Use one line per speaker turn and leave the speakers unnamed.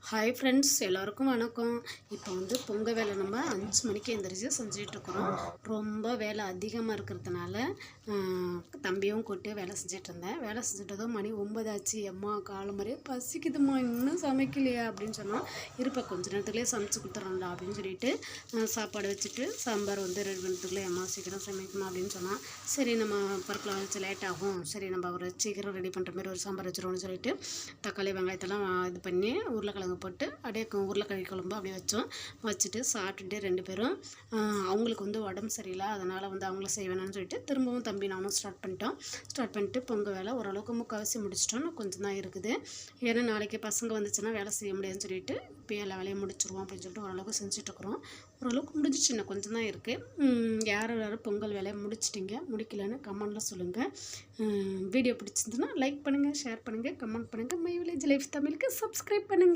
Hi friends, எல்லோருக்கும் வணக்கம். இப்போ பொங்கல் வேலை நம்ம 5 மணிக்கு எழுந்திரிச்சு செஞ்சிட்ருக்குறோம். ரொம்ப வேலை அதிகமாக இருக்கிறதுனால தம்பியும் கூப்பிட்டு வேலை செஞ்சிட்ருந்தேன். வேலை செஞ்சுட்டதும் மணி 9 ஆச்சு. அம்மா காலம் மாதிரியே பசிக்குதும்மா, இன்னும் சமைக்கலையா அப்படின்னு சொன்னால், இருப்பா கொஞ்சம் நேரத்துலேயே சமைச்சு கொடுத்துட்றேன்டா அப்படின்னு சொல்லிட்டு சாப்பாடு வச்சுட்டு சாம்பார் ரெடி பண்ணுறதுக்குள்ளே அம்மா சீக்கிரம் சமைக்கணும் அப்படின்னு சொன்னால், சரி நம்ம பருப்பில் வச்சு லேட் ஆகும், சரி நம்ம ஒரு சீக்கிரம் ரெடி பண்ணுற மாதிரி ஒரு சாம்பார் வச்சுருவோம்னு சொல்லிட்டு தக்காளி வெங்காயத்தெல்லாம் இது பண்ணி உருளைக்கிழங்கு போட்டு அப்படியே உருளைக்கிழங்கு குழம்பு அப்படியே வச்சுட்டு சாப்பிட்டுட்டு 2 பேரும் அவங்களுக்கு உடம்பு சரியில்லை, அதனால் அவங்கள செய்ய வேணாம்னு சொல்லிட்டு திரும்பவும் தம்பி நானும் ஸ்டார்ட் பண்ணிட்டு பொங்கல் வேலை ஓரளவுக்கு முக்கால்வாசி முடிச்சிட்டோம். இன்னும் கொஞ்சம் தான் இருக்குது. ஏன்னா நாளைக்கு பசங்க வந்துச்சுன்னா வேலை செய்ய முடியாதுன்னு சொல்லிட்டு இப்போ எல்லா வேலையும் முடிச்சிருவோம் அப்படின்னு சொல்லிட்டு ஓரளவுக்கு செஞ்சுட்ருக்குறோம். ஓரளவுக்கு முடிஞ்சிச்சு, இன்னும் கொஞ்சம் தான் இருக்குது. யாரும் பொங்கல் வேலையை முடிச்சிட்டிங்க, முடிக்கலன்னு கமெண்டில் சொல்லுங்கள். வீடியோ பிடிச்சிருந்துன்னா லைக் பண்ணுங்கள், ஷேர் பண்ணுங்கள், கமெண்ட் பண்ணுங்கள். மை வில்லேஜ் லைஃப் தமிழுக்கு சப்ஸ்கிரைப் பண்ணுங்கள்.